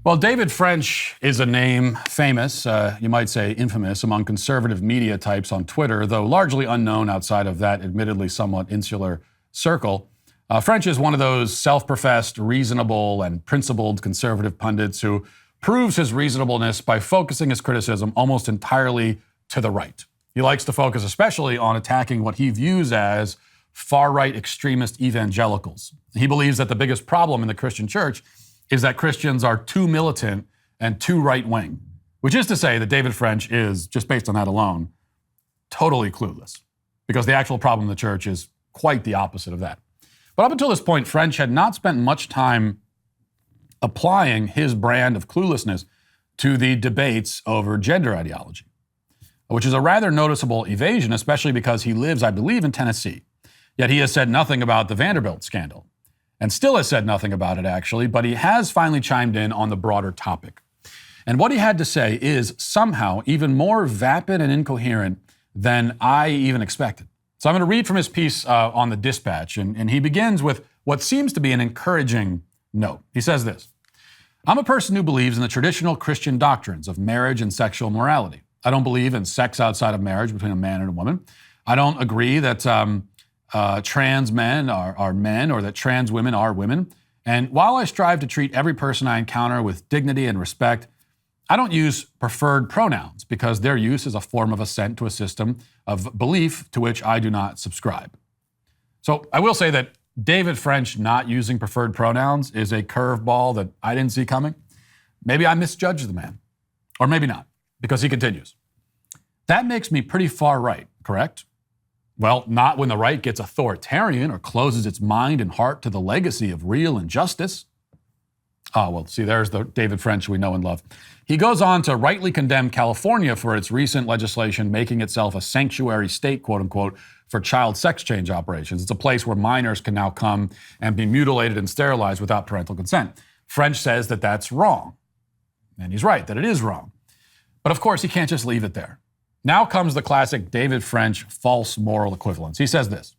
Well, David French is a name famous, you might say infamous, among conservative media types on Twitter, though largely unknown outside of that admittedly somewhat insular circle. French is one of those self-professed, reasonable, and principled conservative pundits who proves his reasonableness by focusing his criticism almost entirely to the right. He likes to focus especially on attacking what he views as far-right extremist evangelicals. He believes that the biggest problem in the Christian church is that Christians are too militant and too right-wing, which is to say that David French is, just based on that alone, totally clueless, because the actual problem in the church is quite the opposite of that. But up until this point, French had not spent much time applying his brand of cluelessness to the debates over gender ideology, which is a rather noticeable evasion, especially because he lives, I believe, in Tennessee. Yet he has said nothing about the Vanderbilt scandal, and still has said nothing about it, actually, but he has finally chimed in on the broader topic. And what he had to say is somehow even more vapid and incoherent than I even expected. So I'm going to read from his piece on the Dispatch, and he begins with what seems to be an encouraging note. He says this: "I'm a person who believes in the traditional Christian doctrines of marriage and sexual morality. I don't believe in sex outside of marriage between a man and a woman. I don't agree that trans men are men or that trans women are women. And while I strive to treat every person I encounter with dignity and respect, I don't use preferred pronouns because their use is a form of assent to a system of belief to which I do not subscribe." So I will say that David French not using preferred pronouns is a curveball that I didn't see coming. Maybe I misjudged the man, or maybe not, because he continues. "That makes me pretty far right, correct? Well, not when the right gets authoritarian or closes its mind and heart to the legacy of real injustice." Oh, well, see, there's the David French we know and love. He goes on to rightly condemn California for its recent legislation making itself a sanctuary state, quote unquote, for child sex change operations. It's a place where minors can now come and be mutilated and sterilized without parental consent. French says that that's wrong. And he's right, that it is wrong. But of course, he can't just leave it there. Now comes the classic David French false moral equivalence. He says this: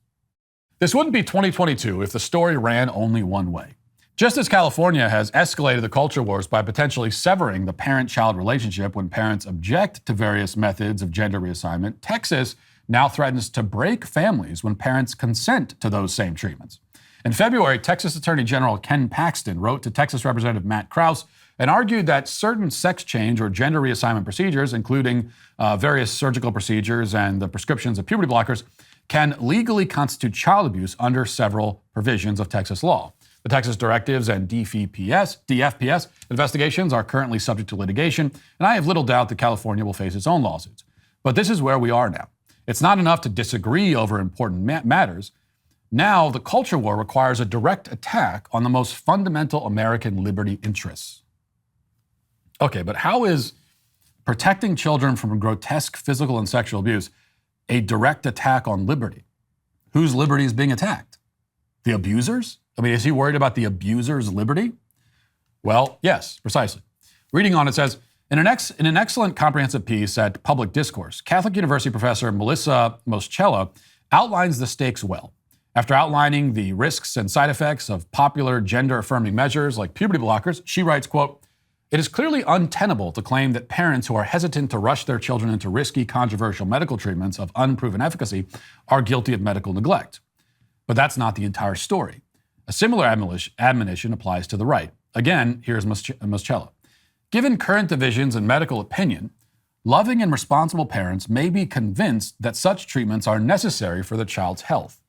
"This wouldn't be 2022 if the story ran only one way. Just as California has escalated the culture wars by potentially severing the parent-child relationship when parents object to various methods of gender reassignment, Texas now threatens to break families when parents consent to those same treatments. In February, Texas Attorney General Ken Paxton wrote to Texas Representative Matt Krause and argued that certain sex change or gender reassignment procedures, including various surgical procedures and the prescriptions of puberty blockers, can legally constitute child abuse under several provisions of Texas law. The Texas directives and DFPS investigations are currently subject to litigation, and I have little doubt that California will face its own lawsuits. But this is where we are now. It's not enough to disagree over important matters. Now, the culture war requires a direct attack on the most fundamental American liberty interests." Okay, but how is protecting children from grotesque physical and sexual abuse a direct attack on liberty? Whose liberty is being attacked? The abusers? I mean, is he worried about the abuser's liberty? Well, yes, precisely. Reading on, it says, in an excellent comprehensive piece at Public Discourse, Catholic University professor Melissa Moschella outlines the stakes well. After outlining the risks and side effects of popular gender-affirming measures like puberty blockers, she writes, quote, "It is clearly untenable to claim that parents who are hesitant to rush their children into risky, controversial medical treatments of unproven efficacy are guilty of medical neglect. But that's not the entire story. A similar admonition applies to the right. Again, here's Moschella. Given current divisions in medical opinion, loving and responsible parents may be convinced that such treatments are necessary for the child's health.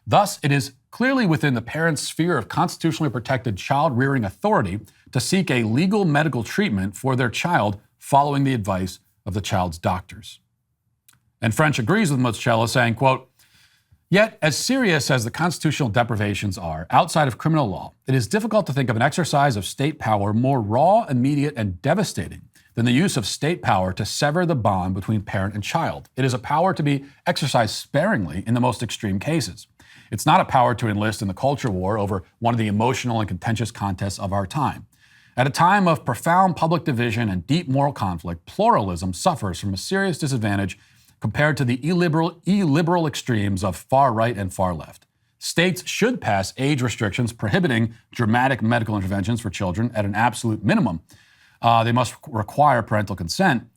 Thus, it is clearly within the parent's sphere of constitutionally protected child-rearing authority to seek a legal medical treatment for their child following the advice of the child's doctors." And French agrees with Moschella, saying, quote, "Yet, as serious as the constitutional deprivations are outside of criminal law, it is difficult to think of an exercise of state power more raw, immediate, and devastating than the use of state power to sever the bond between parent and child. It is a power to be exercised sparingly in the most extreme cases. It's not a power to enlist in the culture war over one of the emotional and contentious contests of our time. At a time of profound public division and deep moral conflict, pluralism suffers from a serious disadvantage compared to the illiberal extremes of far right and far left. States should pass age restrictions prohibiting dramatic medical interventions for children at an absolute minimum. They must require parental consent,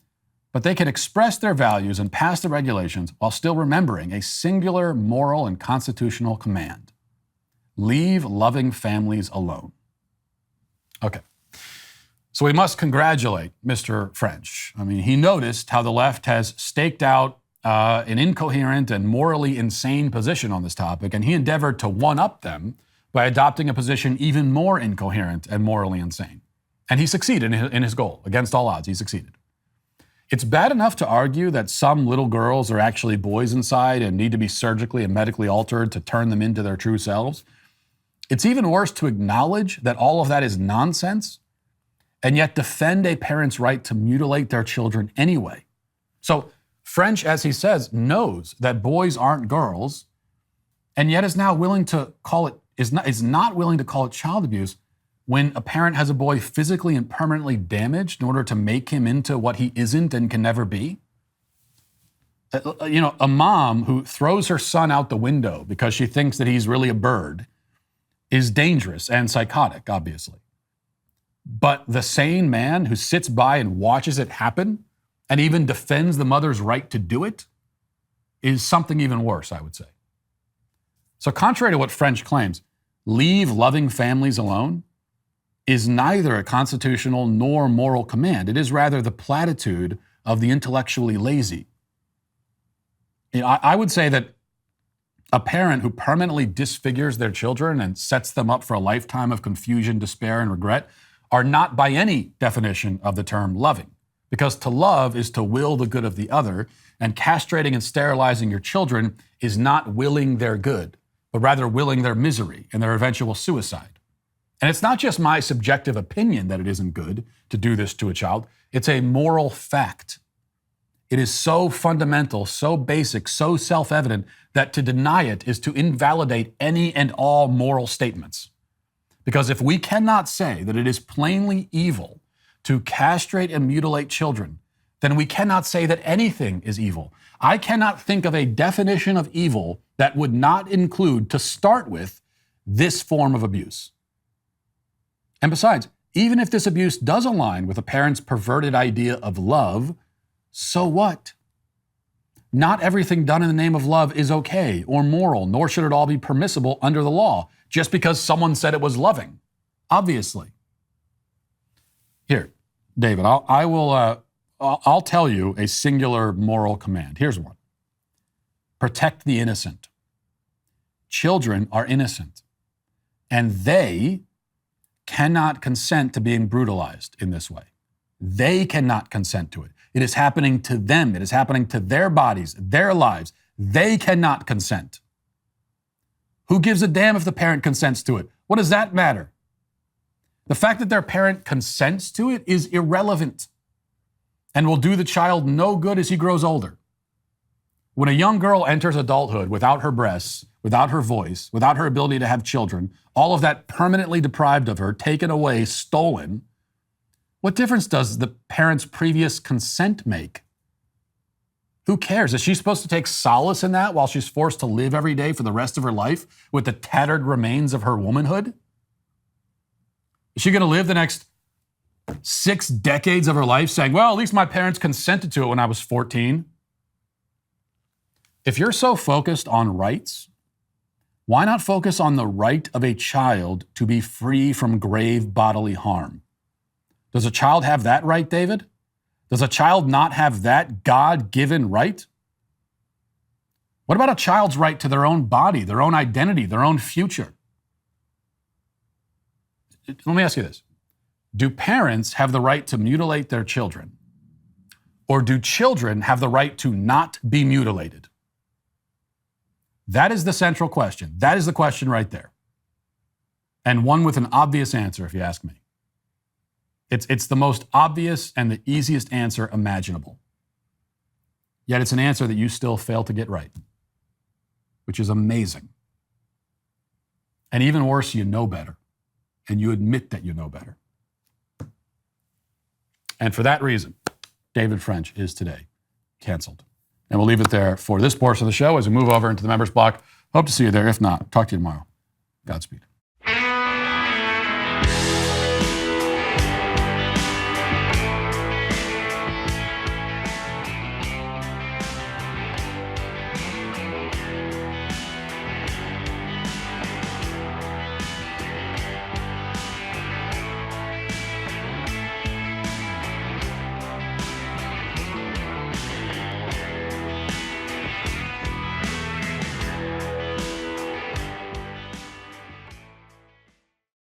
but they can express their values and pass the regulations while still remembering a singular moral and constitutional command. Leave loving families alone. Okay. So we must congratulate Mr. French. I mean, he noticed how the left has staked out an incoherent and morally insane position on this topic, and he endeavored to one-up them by adopting a position even more incoherent and morally insane. And he succeeded in his goal. Against all odds, he succeeded. It's bad enough to argue that some little girls are actually boys inside and need to be surgically and medically altered to turn them into their true selves. It's even worse to acknowledge that all of that is nonsense and yet defend a parent's right to mutilate their children anyway. So French, as he says, knows that boys aren't girls and yet is now willing to call it, is not willing to call it child abuse when a parent has a boy physically and permanently damaged in order to make him into what he isn't and can never be. A mom who throws her son out the window because she thinks that he's really a bird is dangerous and psychotic, obviously. But the sane man who sits by and watches it happen and even defends the mother's right to do it is something even worse, I would say. So contrary to what French claims, leave loving families alone is neither a constitutional nor moral command. It is rather the platitude of the intellectually lazy. I would say that a parent who permanently disfigures their children and sets them up for a lifetime of confusion, despair, and regret are not by any definition of the term loving. Because to love is to will the good of the other, and castrating and sterilizing your children is not willing their good, but rather willing their misery and their eventual suicide. And it's not just my subjective opinion that it isn't good to do this to a child. It's a moral fact. It is so fundamental, so basic, so self-evident that to deny it is to invalidate any and all moral statements. Because if we cannot say that it is plainly evil to castrate and mutilate children, then we cannot say that anything is evil. I cannot think of a definition of evil that would not include, to start with, this form of abuse. And besides, even if this abuse does align with a parent's perverted idea of love, so what? Not everything done in the name of love is okay or moral, nor should it all be permissible under the law, just because someone said it was loving, obviously. Here, David, I'll tell you a singular moral command. Here's one. Protect the innocent. Children are innocent, and they cannot consent to being brutalized in this way. They cannot consent to it. It is happening to them. It is happening to their bodies, their lives. They cannot consent. Who gives a damn if the parent consents to it? What does that matter? The fact that their parent consents to it is irrelevant and will do the child no good as he grows older. When a young girl enters adulthood without her breasts, without her voice, without her ability to have children, all of that permanently deprived of her, taken away, stolen, what difference does the parent's previous consent make? Who cares? Is she supposed to take solace in that while she's forced to live every day for the rest of her life with the tattered remains of her womanhood? Is she going to live the next 6 decades of her life saying, well, at least my parents consented to it when I was 14? If you're so focused on rights, why not focus on the right of a child to be free from grave bodily harm? Does a child have that right, David? Does a child not have that God-given right? What about a child's right to their own body, their own identity, their own future? Let me ask you this. Do parents have the right to mutilate their children? Or do children have the right to not be mutilated? That is the central question. That is the question right there. And one with an obvious answer, if you ask me. It's the most obvious and the easiest answer imaginable. Yet it's an answer that you still fail to get right, which is amazing. And even worse, you know better, and you admit that you know better. And for that reason, David French is today canceled. And we'll leave it there for this portion of the show as we move over into the members block. Hope to see you there. If not, talk to you tomorrow. Godspeed.